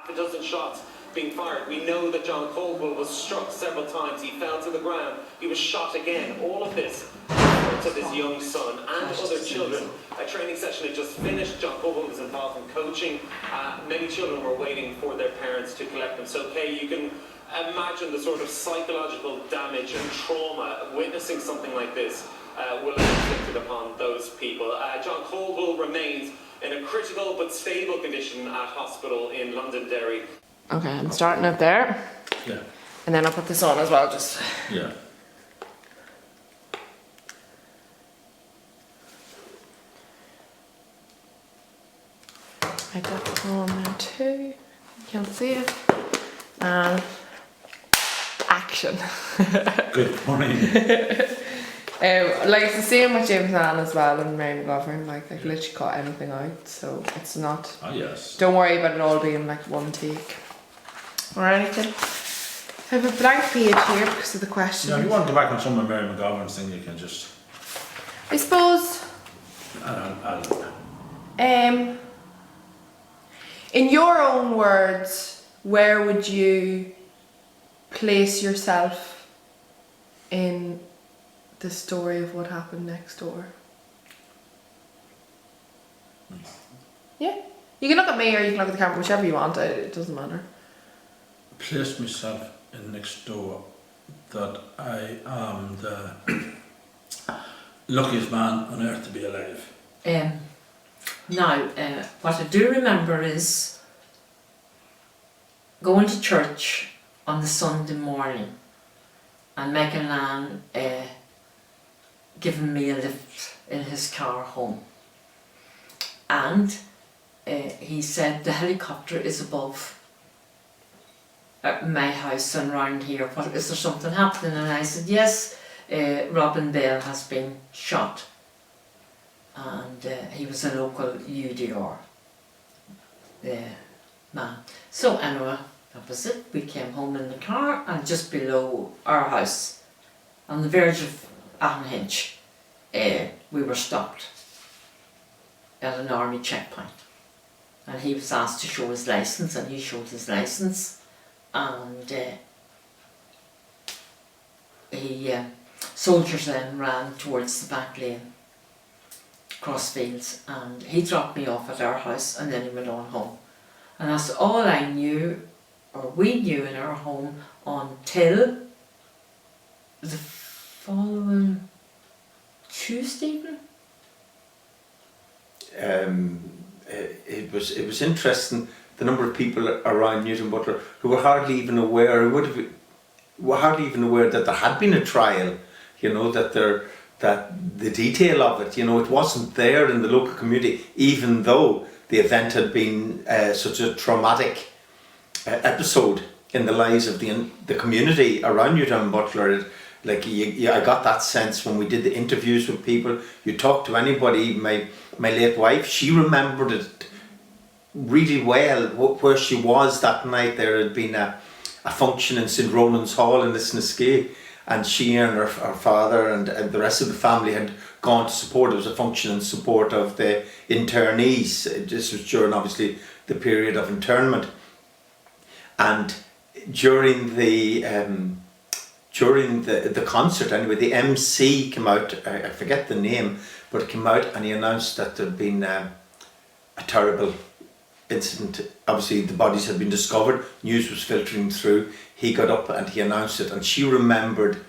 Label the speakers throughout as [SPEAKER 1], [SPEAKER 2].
[SPEAKER 1] A dozen shots being fired. We know that John Caldwell was struck several times. He fell to the ground. He was shot again. All of this to his young son and other children. A training session had just finished. John Caldwell was involved in coaching. Many children were waiting for their parents to collect them. So, Kay, you can imagine the sort of psychological damage and trauma of witnessing something like this will have inflicted upon those people. John Caldwell remains in a critical but stable condition at hospital in Londonderry.
[SPEAKER 2] Okay, I'm starting it there.
[SPEAKER 3] Yeah.
[SPEAKER 2] And then I'll put this on as well, just...
[SPEAKER 3] Yeah.
[SPEAKER 2] I got this on there too. You can't see it. And... action.
[SPEAKER 3] Good morning.
[SPEAKER 2] Like it's the same with James Ann as well and Mary McGovern, like they literally cut anything out, so it's not...
[SPEAKER 3] Oh yes.
[SPEAKER 2] Don't worry about it all being like one take or anything. I have a blank page here because of the question.
[SPEAKER 3] Yeah, if you want to go back on some of Mary McGovern's thing, you can just...
[SPEAKER 2] I suppose... in your own words, where would you place yourself in the story of what happened next door? Yeah. You can look at me or you can look at the camera, whichever you want, it doesn't matter.
[SPEAKER 3] Place myself in next door that I am the luckiest man on earth to be alive.
[SPEAKER 4] Now, what I do remember is going to church on the Sunday morning and Megan Ann giving me a lift in his car home. And he said the helicopter is above my house and round here. What, is there something happening? And I said, yes, Robin Bell has been shot. And he was a local UDR man. So anyway, that was it. We came home in the car and just below our house, on the verge of Ahenhenge, we were stopped at an army checkpoint. And he was asked to show his licence and he showed his licence. And soldiers then ran towards the back lane, cross fields, and he dropped me off at our house and then he went on home. And that's all I knew, or we knew in our home, until the following Tuesday evening.
[SPEAKER 5] It was interesting, the number of people around Newton Butler who were hardly even aware, were hardly even aware that there had been a trial, you know, that the detail of it, you know, it wasn't there in the local community, even though the event had been such a traumatic episode in the lives of the community around Newton Butler. I got that sense when we did the interviews with people. You talk to anybody, my late wife, she remembered it really well, where she was that night. There had been a function in St. Ronan's Hall in Lisnaskea, and she and her father and the rest of the family had gone to support. It was a function in support of the internees. This was during obviously the period of internment, and during the concert anyway, the MC came out, I forget the name, but came out and he announced that there had been a terrible incident. Obviously the bodies had been discovered, news was filtering through. He got up and he announced it, and she remembered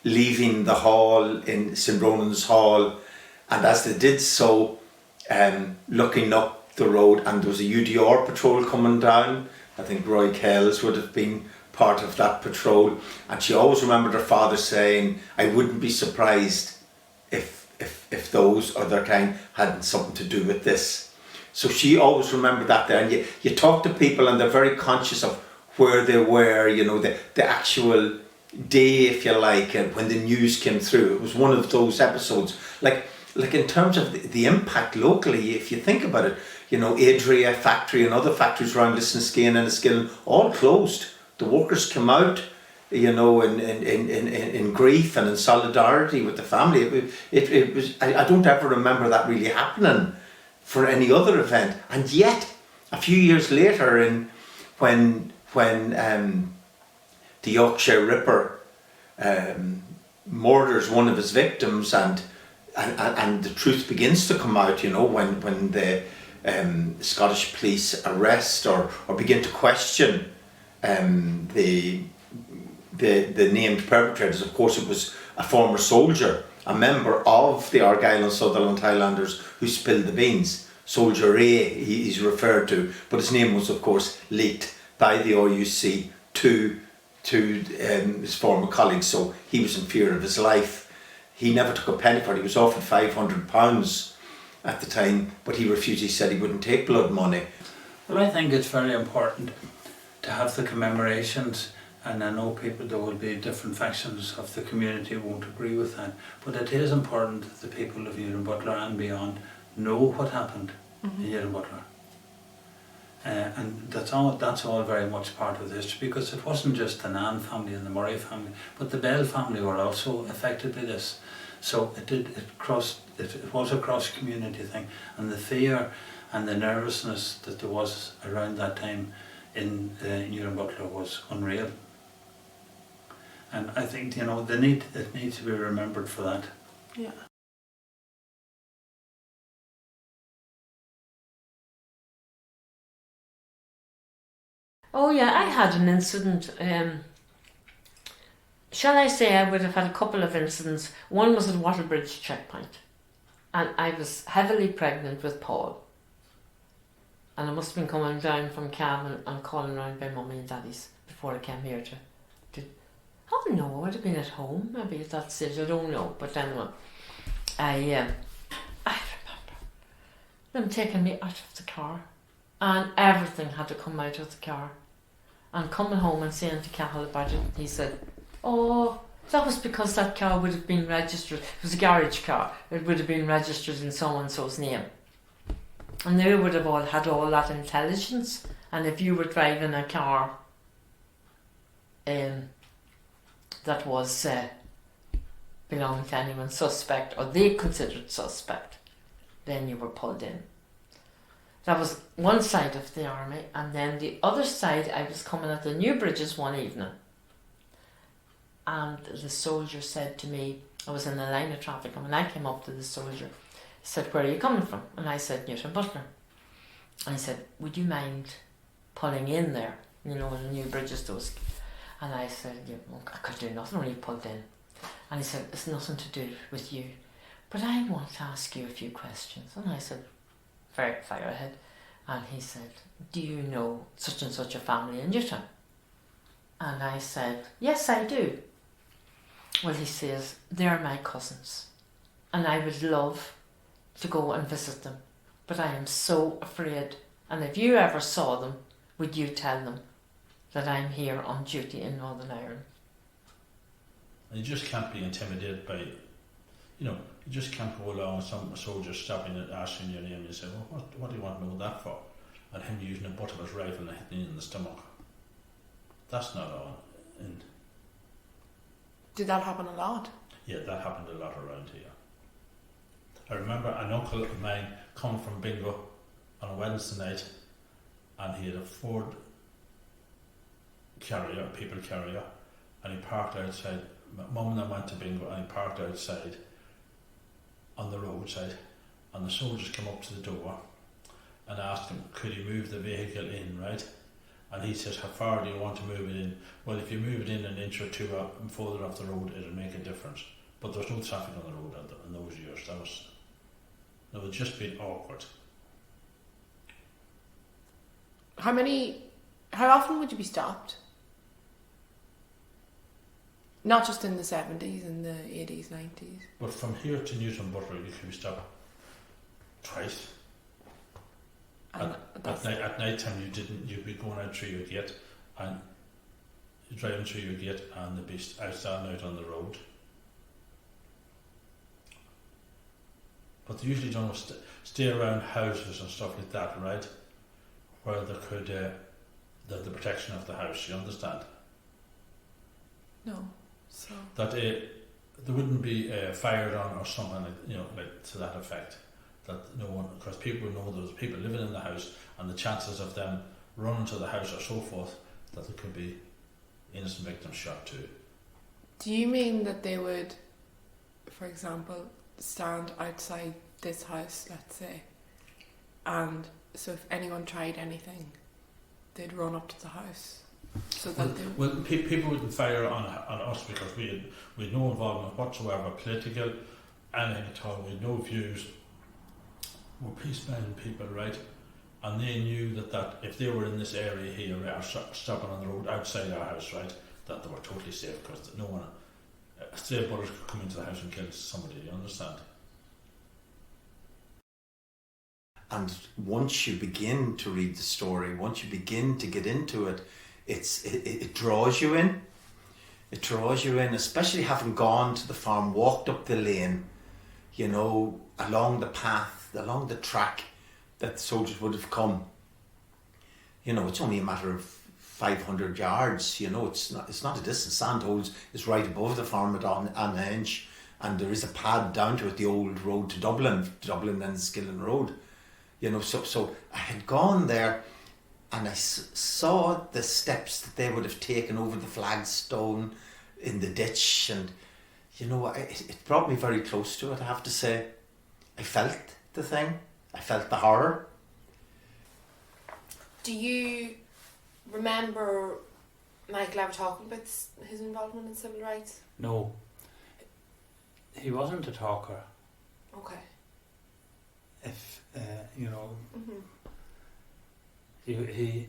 [SPEAKER 5] leaving the hall in St. Ronan's Hall, and as they did so, looking up the road, and there was a UDR patrol coming down. I think Roy Kells would have been part of that patrol, and she always remembered her father saying, I wouldn't be surprised if those or their kind had something to do with this. So she always remembered that there, and you talk to people and they're very conscious of where they were, you know, the actual day, if you like, and when the news came through. It was one of those episodes, like in terms of the impact locally, if you think about it, you know, Adria factory and other factories around Lisnaskea and Enniskillen all closed. The workers came out, you know, in grief and in solidarity with the family. It was, I don't ever remember that really happening for any other event. And yet, a few years later, when the Yorkshire Ripper murders one of his victims, and the truth begins to come out, you know, when the Scottish police arrest or begin to question the named perpetrators. Of course, it was a former soldier, a member of the Argyll and Sutherland Highlanders who spilled the beans. Soldier A, he's referred to, but his name was, of course, leaked by the RUC to his former colleagues, so he was in fear of his life. He never took a penny for it. He was offered £500 at the time, but he refused. He said he wouldn't take blood money.
[SPEAKER 3] Well, I think it's very important to have the commemorations, and I know there will be different factions of the community who won't agree with that, but it is important that the people of Newton Butler and beyond know what happened in Newton Butler. And that's all very much part of the history, because it wasn't just the Nan family and the Murray family, but the Bell family were also affected by this. So it was a cross-community thing, and the fear and the nervousness that there was around that time in Newton Butler was unreal. And I think, you know, it needs to be remembered for that.
[SPEAKER 2] Yeah.
[SPEAKER 4] Oh yeah, I had an incident. Shall I say I would have had a couple of incidents. One was at Waterbridge checkpoint, and I was heavily pregnant with Paul. And I must have been coming down from Cavan and calling around by mummy and daddy's before I came here to oh no, I would have been at home maybe at that stage, I don't know. But anyway, I remember them taking me out of the car, and everything had to come out of the car. And coming home and saying to Cahill about it, he said, oh, that was because that car would have been registered. It was a garage car. It would have been registered in so-and-so's name. And they would have all had all that intelligence. And if you were driving a car that was belonging to anyone suspect, or they considered suspect, then you were pulled in. That was one side of the army, and then the other side, I was coming at the New Bridges one evening, and the soldier said to me, I was in the line of traffic, and when I came up to the soldier, he said, where are you coming from? And I said, Newton Butler. And he said, would you mind pulling in there? You know, the New Bridges, those. And I said, yeah, well, I could do nothing when he pulled in. And he said, it's nothing to do with you, but I want to ask you a few questions. And I said, fire ahead. And he said, do you know such and such a family in Newton? And I said, yes, I do. Well, he says, they're my cousins, and I would love to go and visit them, but I am so afraid, and if you ever saw them, would you tell them that I'm here on duty in Northern Ireland?
[SPEAKER 3] And you just can't be intimidated by, you know, you just can't go along with some soldier stopping and asking your name and you say, well, what do you want to know that for? And him using a butt of his rifle and hitting you in the stomach. That's not on. And
[SPEAKER 2] Did that happen a lot?
[SPEAKER 3] yeah, that happened a lot around here. I remember an uncle of mine coming from Bingo on a Wednesday night, and he had a Ford carrier, people carrier, and he parked outside. Mum and I went to Bingo, and he parked outside on the roadside, and the soldiers came up to the door and asked him, could he move the vehicle in, right? And he says, how far do you want to move it in? Well, if you move it in an inch or two further off the road, it'll make a difference. But there was no traffic on the road in those years. It would just been awkward.
[SPEAKER 2] How often would you be stopped? Not just in the 70s, in the 80s, 90s.
[SPEAKER 3] But from here to Newton Butler, you could be stopped twice. At night time, you'd be going out through your gate, and you're driving through your gate, and they'd be standing out on the road. But they usually don't stay around houses and stuff like that, right? Where they could, the protection of the house, you understand?
[SPEAKER 2] No. So
[SPEAKER 3] That there wouldn't be fired on or something like to that effect. That no one, because people know there's people living in the house, and the chances of them run into the house or so forth, that there could be innocent victims shot too.
[SPEAKER 2] Do you mean that they would, for example, stand outside this house, let's say, and so if anyone tried anything, they'd run up to the house? So that
[SPEAKER 3] People wouldn't fire on us because we had no involvement whatsoever, political, anything at all. We had no views. We're peace-minded people, right? And they knew that if they were in this area here or stopping on the road outside our house, right, that they were totally safe because no one, stray bullets could come into the house and kill somebody. You understand?
[SPEAKER 5] And once you begin to read the story, once you begin to get into it, it draws you in. It draws you in, especially having gone to the farm, walked up the lane, you know, along the path, along the track that the soldiers would have come. You know, it's only a matter of 500 yards, you know, it's not a distance. Sandholes is right above the farm at Anhenge, and there is a pad down to it, the old road to Dublin and Skillen Road. You know, so I had gone there and I saw the steps that they would have taken over the flagstone in the ditch, and you know, it brought me very close to it, I have to say. I felt the thing. I felt the horror.
[SPEAKER 2] Do you remember Michael ever talking about his involvement in civil rights?
[SPEAKER 6] No. He wasn't a talker.
[SPEAKER 2] Okay.
[SPEAKER 6] If, you know,
[SPEAKER 2] Mm-hmm.
[SPEAKER 6] he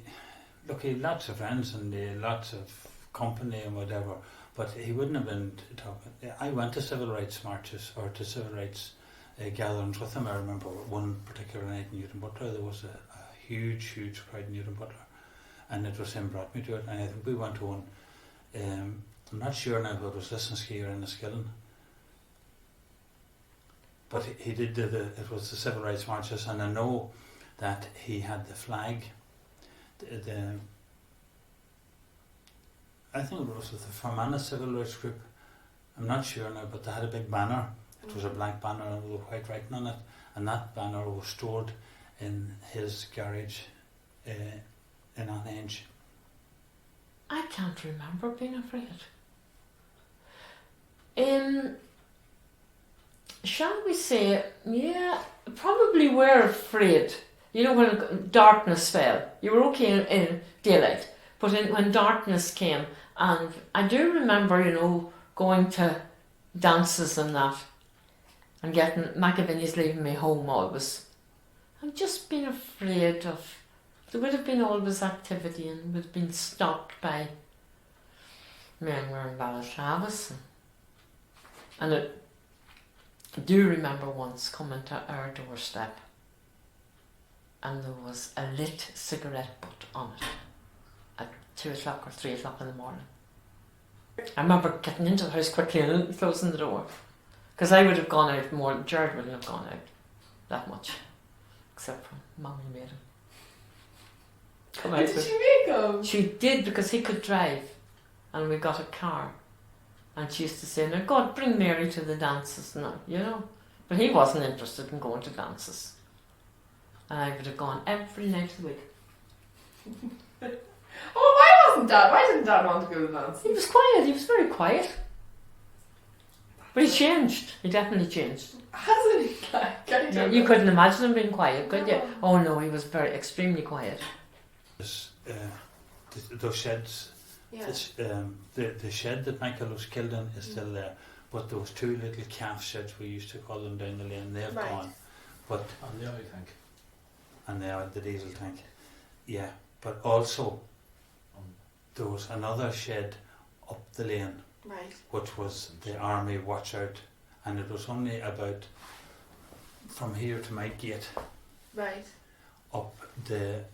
[SPEAKER 6] had lots of friends and he had lots of company and whatever, but he wouldn't have been talking. I went to civil rights marches or to civil rights gatherings with him. I remember one particular night in Newton Butler, there was a huge crowd in Newton Butler, and it was him brought me to it, and I think we went to one. I'm not sure now if it was Lissansky or Enniskillen, but he did it was the civil rights marches, and I know that he had the flag. I think it was with the Fermanagh Civil Rights Group. I'm not sure now, but they had a big banner. It was a black banner with a white writing on it, and that banner was stored in his garage in Anhenge.
[SPEAKER 4] I can't remember being afraid. Shall we say, yeah, probably were afraid. You know, when darkness fell, you were okay in daylight, but when darkness came, and I do remember, you know, going to dances and that, and getting McAviney's leaving me home always. I've just been afraid of, there would have been always activity and would have been stopped by men wearing Balaclavas. And I do remember once coming to our doorstep and there was a lit cigarette butt on it at 2 o'clock or 3 o'clock in the morning. I remember getting into the house quickly and closing the door, because I would have gone out more, Jared wouldn't have gone out that much, except for Mummy made him come out.
[SPEAKER 2] Did she make him?
[SPEAKER 4] She did, because he could drive, and we got a car, and she used to say, "Now God, bring Mary to the dances now," you know. But he wasn't interested in going to dances, and I would have gone every night of the week.
[SPEAKER 2] Why didn't Dad want to go to the dance?
[SPEAKER 4] He was quiet. He was very quiet. But he changed. He definitely changed.
[SPEAKER 2] Hasn't he? Can
[SPEAKER 4] Yeah, you couldn't imagine him being quiet, could you? Oh no, he was extremely quiet.
[SPEAKER 6] Those sheds,
[SPEAKER 2] Yeah.
[SPEAKER 6] the shed that Michael was killed in is still there, but those two little calf sheds, we used to call them, down the lane, they've
[SPEAKER 2] Right.
[SPEAKER 6] gone. But
[SPEAKER 3] And the oil tank.
[SPEAKER 6] and the diesel tank, yeah. But also there was another shed up the lane,
[SPEAKER 2] Right.
[SPEAKER 6] which was the army watchout, and it was only about from here to my gate
[SPEAKER 2] Right.
[SPEAKER 6] up the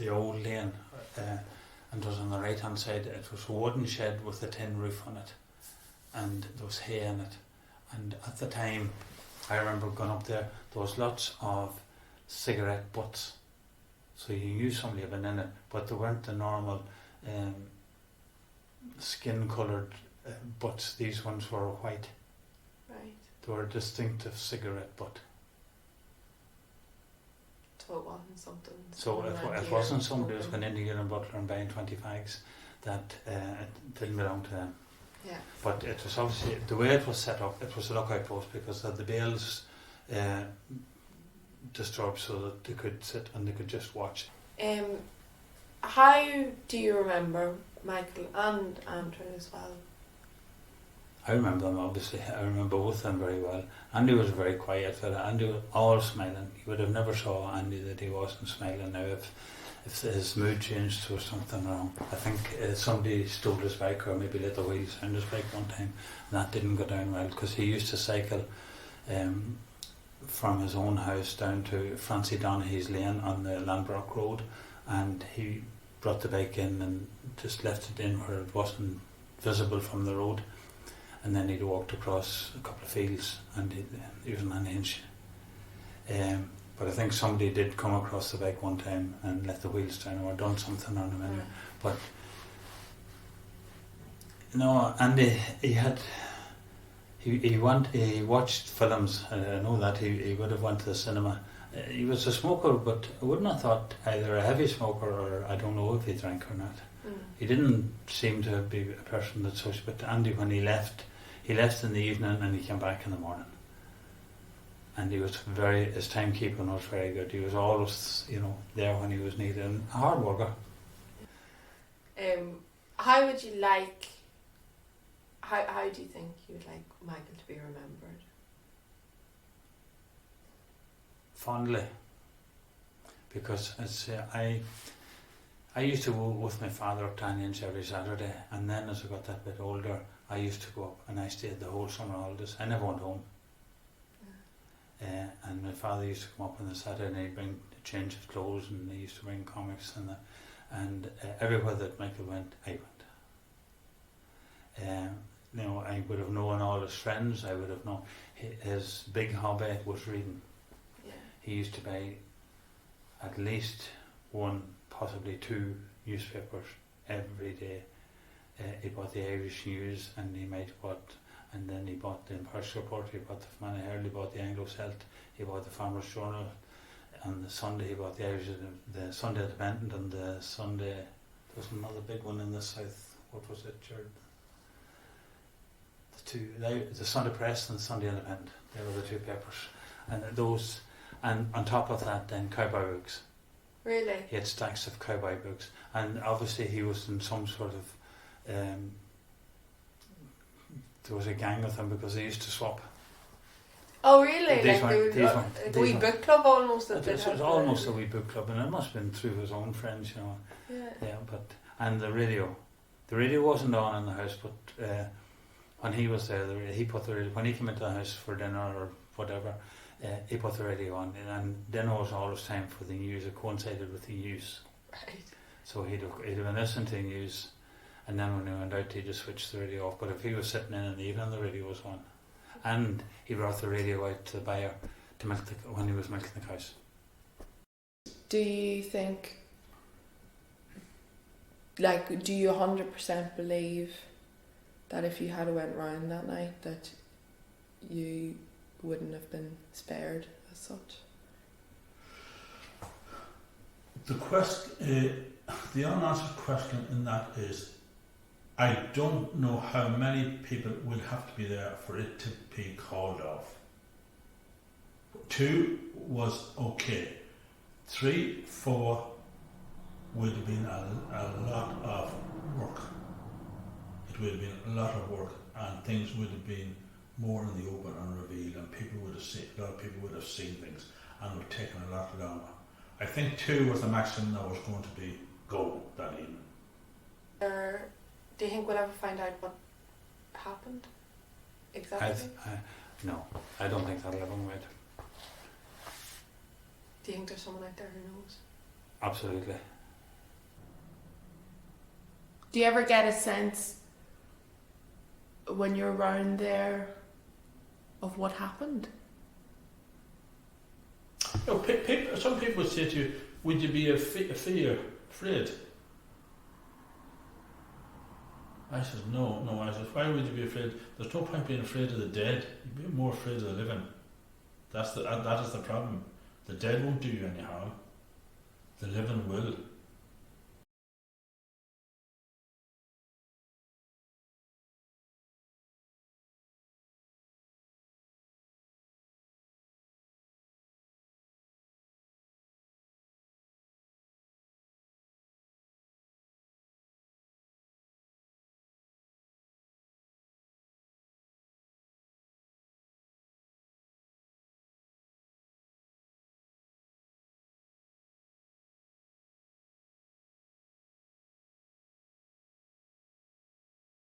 [SPEAKER 6] old lane, and it was on the right hand side. It was a wooden shed with a tin roof on it, and there was hay in it. And at the time, I remember going up there. There was lots of cigarette butts, so you knew somebody had been in it, but they weren't the normal skin coloured butts. These ones were white.
[SPEAKER 2] Right.
[SPEAKER 6] They were a distinctive cigarette butt.
[SPEAKER 2] So it wasn't something.
[SPEAKER 6] So
[SPEAKER 2] someone went
[SPEAKER 6] it
[SPEAKER 2] to
[SPEAKER 6] wasn't
[SPEAKER 2] your
[SPEAKER 6] somebody who was
[SPEAKER 2] open.
[SPEAKER 6] going into Gillen Butler and buying 20 fags that it didn't belong to them.
[SPEAKER 2] Yeah.
[SPEAKER 6] But it was obviously, the way it was set up, it was a lookout post because the bales disturbed so that they could sit and they could just watch.
[SPEAKER 2] How do you remember Michael and Andrew as well?
[SPEAKER 6] I remember them obviously. I remember both of them very well. Andy was a very quiet fella. Andy was always smiling. You would have never saw Andy that he wasn't smiling. Now if his mood changed, there was something wrong. I think somebody stole his bike or maybe let the wheels down his bike one time, and that didn't go down well because he used to cycle from his own house down to Francie Donaghy's lane on the Landbrook Road, and he brought the bike in and just left it in where it wasn't visible from the road, and then he'd walked across a couple of fields and he was on an inch. But I think somebody did come across the bike one time and let the wheels down or done something on him anyway. But no, and he watched films. I know that he would have went to the cinema. He was a smoker, but I wouldn't have thought either a heavy smoker or I don't know if he drank or not. He didn't seem to be a person that such. But Andy, when he left in the evening and he came back in the morning. And he was his timekeeping was very good. He was always, there when he was needed, and a hard worker.
[SPEAKER 2] How would you like? How do you think you would like Michael to be remembered?
[SPEAKER 6] Fondly, because I used to go with my father up to Anian's every Saturday, and then as I got that bit older, I used to go up and I stayed the whole summer holidays. I never went home. And my father used to come up on the Saturday and he'd bring a change of clothes and he used to bring comics and everywhere that Michael went, I went. I would have known all his friends. I would have known his big hobby was reading.
[SPEAKER 2] Yeah.
[SPEAKER 6] He used to buy at least one, possibly two newspapers every day. He bought the Irish News and and then he bought the Impartial Report, he bought the Fermanagh Herald, he bought the Anglo-Celt, he bought the Farmers' Journal. On the Sunday he bought the Sunday Independent and the Sunday, there was another big one in the south, what was it, Jared? The Sunday Press and the Sunday Independent, they were the two papers. And on top of that then cowboy books.
[SPEAKER 2] Really?
[SPEAKER 6] He had stacks of cowboy books, and obviously he was in some sort of there was a gang with him because they used to swap.
[SPEAKER 2] Oh really?
[SPEAKER 6] These
[SPEAKER 2] Like a wee book club almost.
[SPEAKER 6] It was almost a wee book club, and it must have been through his own friends,
[SPEAKER 2] Yeah.
[SPEAKER 6] And the radio wasn't on in the house, but when he was there, he put the radio, when he came into the house for dinner or whatever, he put the radio on, and dinner was always time for the news. It coincided with the news.
[SPEAKER 2] Right.
[SPEAKER 6] So he'd have been listening to the news, and then when he went out, he'd just switch the radio off. But if he was sitting in the evening, the radio was on. And he brought the radio out to the buyer to milk when he was milking the cows.
[SPEAKER 2] Do you think, do you 100% believe that if you had went round that night that you wouldn't have been spared as such?
[SPEAKER 3] The unanswered question in that is, I don't know how many people will have to be there for it to be called off. 2 was okay. 3, 4 would have been a lot of work. It would have been a lot of work, and things would have been more in the open and revealed, and a lot of people would have seen things, and it would have taken a lot longer. I think 2 was the maximum that was going to be go that evening.
[SPEAKER 2] Do you think we'll ever find out what happened exactly?
[SPEAKER 6] No, I don't think that'll ever come out.
[SPEAKER 2] Do you think there's someone out there who knows?
[SPEAKER 6] Absolutely.
[SPEAKER 2] Do you ever get a sense when you're around there of what happened?
[SPEAKER 3] No, some people would say to you, would you be afraid? I said, no. I said, why would you be afraid? There's no point being afraid of the dead. You'd be more afraid of the living. That is the problem. The dead won't do you any harm. the living will